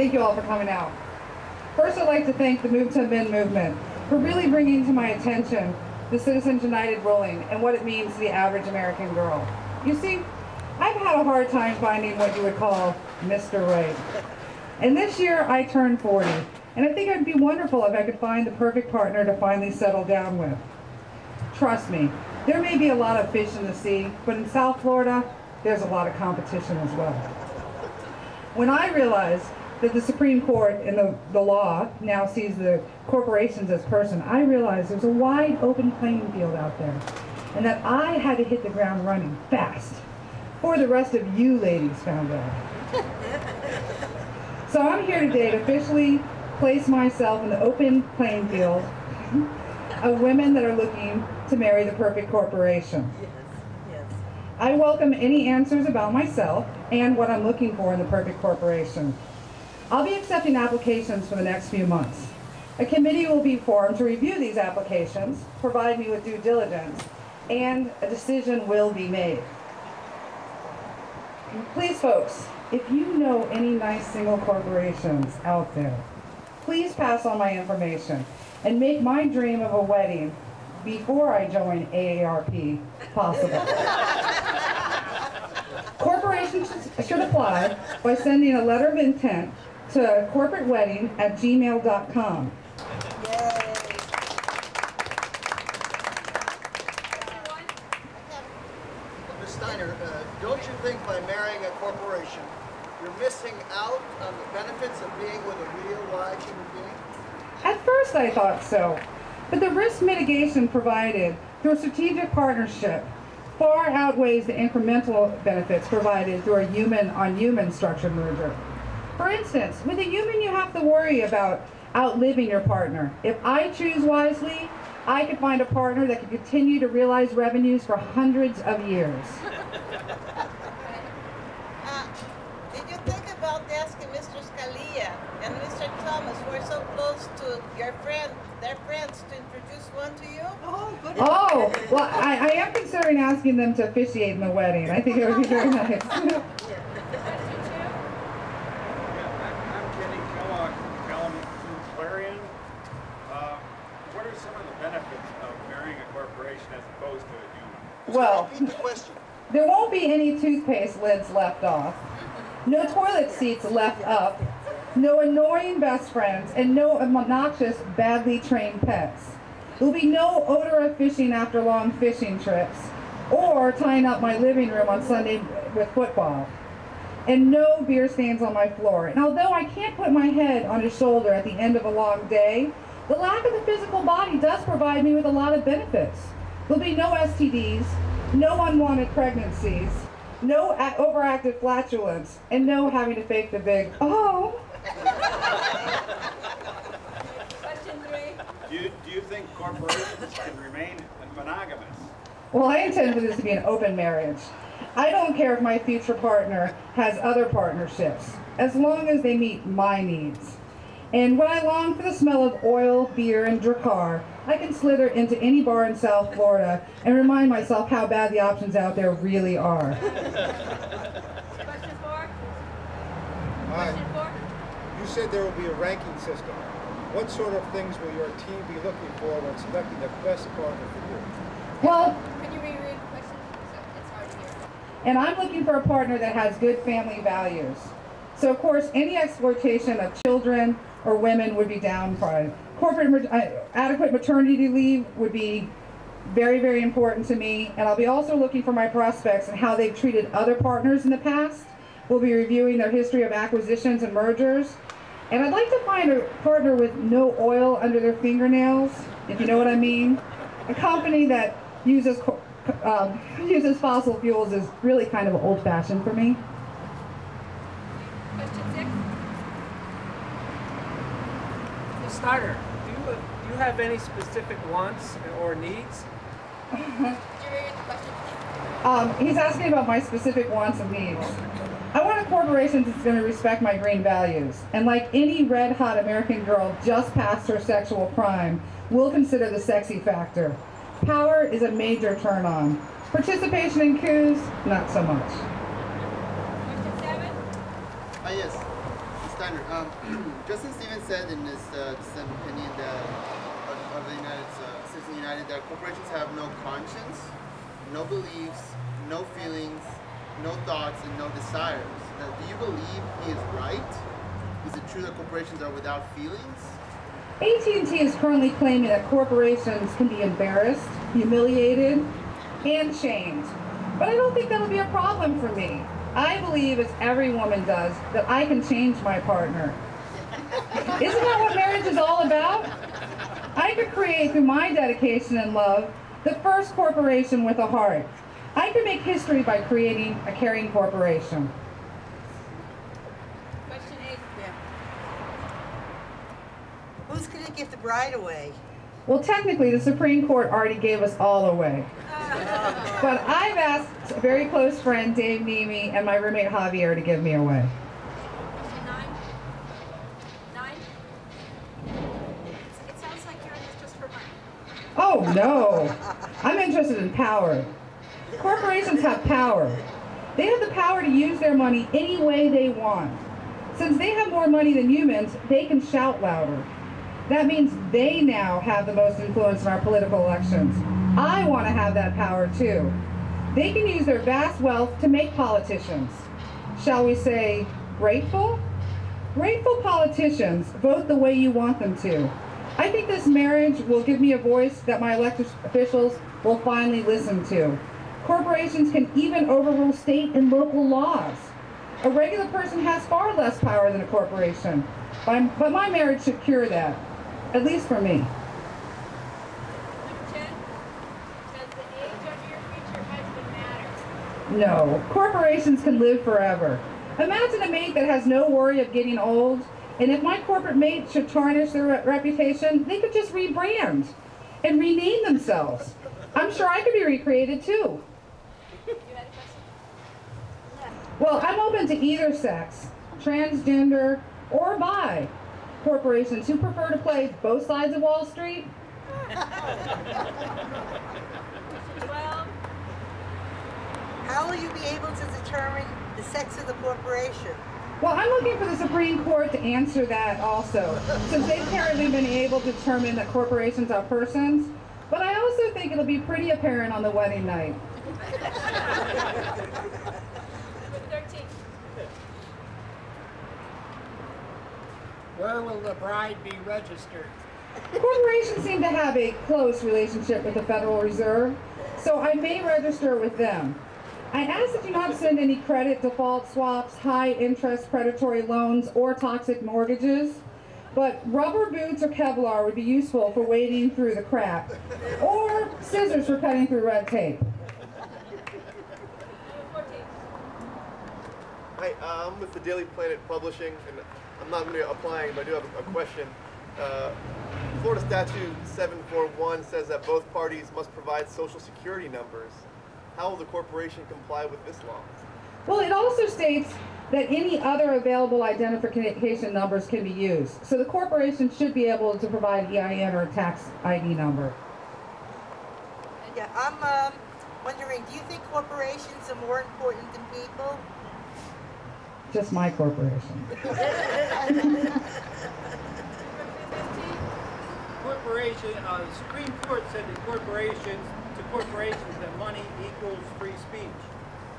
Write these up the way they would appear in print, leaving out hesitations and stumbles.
Thank you all for coming out. First, I'd like to thank the Move to Men movement for really bringing to my attention the Citizens United ruling and what it means to the average American girl. You see, I've had a hard time finding what you would call Mr. Right. And this year I turned 40, and I think it'd be wonderful if I could find the perfect partner to finally settle down with. Trust me, there may be a lot of fish in the sea, but in South Florida, there's a lot of competition as well. When I realized that the Supreme Court and the law now sees the corporations as person, I realized there's a wide open playing field out there, and that I had to hit the ground running fast, before the rest of you ladies found out. So I'm here today to officially place myself in the open playing field of women that are looking to marry the perfect corporation. Yes. I welcome any answers about myself and what I'm looking for in the perfect corporation. I'll be accepting applications for the next few months. A committee will be formed to review these applications, provide me with due diligence, and a decision will be made. Please, folks, if you know any nice single corporations out there, please pass on my information and make my dream of a wedding before I join AARP possible. Corporations should apply by sending a letter of intent to corporatewedding@gmail.com. Yay. Ms. Steiner, don't you think by marrying a corporation, you're missing out on the benefits of being with a real live human being? At first I thought so, but the risk mitigation provided through a strategic partnership far outweighs the incremental benefits provided through a human-on-human structured merger. For instance, with a human you have to worry about outliving your partner. If I choose wisely, I could find a partner that could continue to realize revenues for hundreds of years. Did you think about asking Mr. Scalia and Mr. Thomas, who are so close to their friends, to introduce one to you? Oh, well, I am considering asking them to officiate in the wedding. I think it would be very nice. What are some of the benefits of marrying a corporation as opposed to a human? Well, Repeat the question. there won't be any toothpaste lids left off, no toilet seats left up, no annoying best friends, and no obnoxious, badly trained pets. There'll be no odor of fishing after long fishing trips, or tying up my living room on Sunday with football, and no beer stains on my floor. And although I can't put my head on his shoulder at the end of a long day, the lack of the physical body does provide me with a lot of benefits. There'll be no STDs, no unwanted pregnancies, no overactive flatulence, and no having to fake the big, oh. Question 3. Do you think corporations can remain monogamous? Well, I intend for this to be an open marriage. I don't care if my future partner has other partnerships, as long as they meet my needs. And when I long for the smell of oil, beer, and Drakkar, I can slither into any bar in South Florida and remind myself how bad the options out there really are. Question 4. Hi. Question 4. You said there will be a ranking system. What sort of things will your team be looking for when selecting the best partner for you? Well, Can you reread the question? It's hard to hear. and I'm looking for a partner that has good family values. So, of course, any exploitation of children or women would be downside. Adequate maternity leave would be very, very important to me, and I'll be also looking for my prospects and how they've treated other partners in the past. We'll be reviewing their history of acquisitions and mergers. And I'd like to find a partner with no oil under their fingernails, if you know what I mean. A company that uses fossil fuels is really kind of old-fashioned for me. Question 6. Ms. Steiner, do you have any specific wants or needs? Did you reread the question? He's asking about my specific wants and needs. I want a corporation that's going to respect my green values, and like any red-hot American girl just past her sexual prime, will consider the sexy factor. Power is a major turn-on. Participation in coups, not so much. Question 7. Yes. Steiner, Justin Stevens said in his dissent opinion that of the Citizens United that corporations have no conscience, no beliefs, no feelings, no thoughts, and no desires. Now, do you believe he is right? Is it true that corporations are without feelings? AT&T is currently claiming that corporations can be embarrassed, humiliated, and shamed. But I don't think that'll be a problem for me. I believe, as every woman does, that I can change my partner. Isn't that what marriage is all about? I could create, through my dedication and love, the first corporation with a heart. I could make history by creating a caring corporation. Question 8. Yeah. Who's going to give the bride away? Well, technically, the Supreme Court already gave us all away. But I've asked a very close friend, Dave Nemi, and my roommate, Javier, to give me away. Question 9. 9. It sounds like you're in this just for money. Oh, no. I'm interested in power. Corporations have power. They have the power to use their money any way they want. Since they have more money than humans, they can shout louder. That means they now have the most influence in our political elections. I want to have that power too. They can use their vast wealth to make politicians. Shall we say, grateful? Grateful politicians vote the way you want them to. I think this marriage will give me a voice that my elected officials will finally listen to. Corporations can even overrule state and local laws. A regular person has far less power than a corporation, but my marriage should cure that, at least for me. Number 10. Does the age of your future husband matter? No, corporations can live forever. Imagine a mate that has no worry of getting old, and if my corporate mate should tarnish their reputation, they could just rebrand and rename themselves. I'm sure I could be recreated too. You had a question? Well, I'm open to either sex, transgender or bi. Corporations who prefer to play both sides of Wall Street. Question 12. How will you be able to determine the sex of the corporation? Well, I'm looking for the Supreme Court to answer that also, since they've apparently been able to determine that corporations are persons. But I also think it'll be pretty apparent on the wedding night. Number 13. Where will the bride be registered? Corporations seem to have a close relationship with the Federal Reserve, so I may register with them. I ask that you not send any credit default swaps, high-interest predatory loans, or toxic mortgages, but rubber boots or Kevlar would be useful for wading through the crap, or scissors for cutting through red tape. Number 14. Hi, I'm with the Daily Planet Publishing, and I'm not going to be applying, but I do have a question. Florida Statute 741 says that both parties must provide social security numbers. How will the corporation comply with this law? Well, it also states that any other available identification numbers can be used. So the corporation should be able to provide EIN or a tax ID number. Yeah, I'm wondering, do you think corporations are more important than people? Just my corporation. Corporation, the Supreme Court said that corporations that money equals free speech.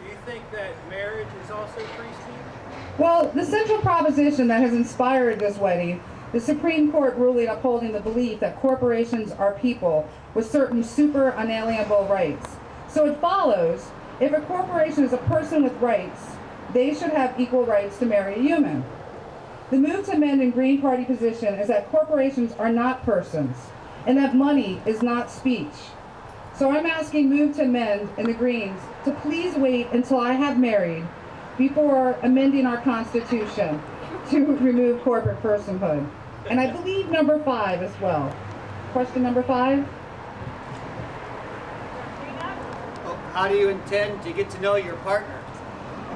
Do you think that marriage is also free speech? Well, the central proposition that has inspired this wedding, the Supreme Court ruling upholding the belief that corporations are people with certain super unalienable rights. So it follows, if a corporation is a person with rights, they should have equal rights to marry a human. The Move to Amend and Green Party position is that corporations are not persons, and that money is not speech. So I'm asking Move to Amend and the Greens to please wait until I have married before amending our Constitution to remove corporate personhood. And I believe number 5 as well. Question number 5? Well, how do you intend to get to know your partner?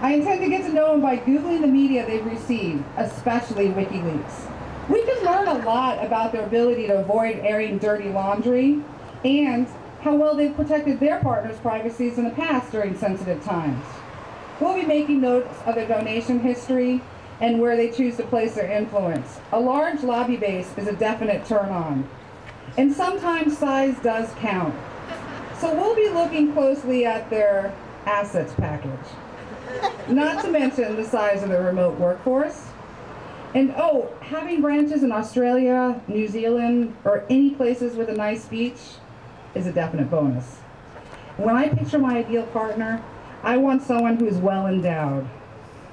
I intend to get to know them by Googling the media they've received, especially WikiLeaks. We can learn a lot about their ability to avoid airing dirty laundry and how well they've protected their partners' privacies in the past during sensitive times. We'll be making notes of their donation history and where they choose to place their influence. A large lobby base is a definite turn on. And sometimes size does count. So we'll be looking closely at their assets package. Not to mention the size of the remote workforce. And oh, having branches in Australia, New Zealand, or any places with a nice beach is a definite bonus. When I picture my ideal partner, I want someone who is well endowed,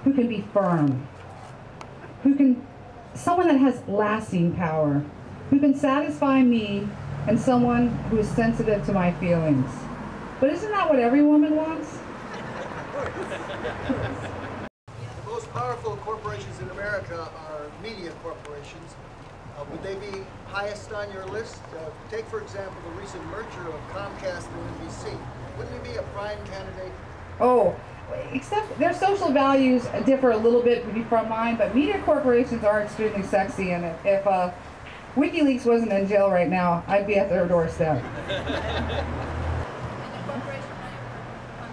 who can be firm, someone that has lasting power, who can satisfy me, and someone who is sensitive to my feelings. But isn't that what every woman wants? The most powerful corporations in America are media corporations. Would they be highest on your list? Take, for example, the recent merger of Comcast and NBC. Wouldn't he be a prime candidate? Oh, except their social values differ a little bit from mine, but media corporations are extremely sexy, and if WikiLeaks wasn't in jail right now, I'd be at their doorstep.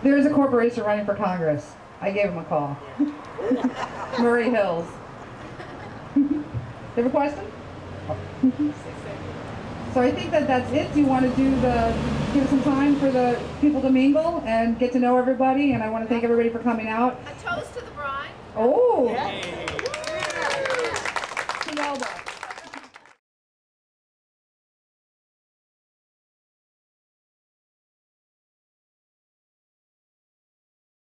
There's a corporation running for Congress. I gave him a call. Murray Hills. You have a question? So I think that's it. Do you want to give some time for the people to mingle and get to know everybody? And I want to thank everybody for coming out. A toast to the bride. Oh! Yeah. To Melba.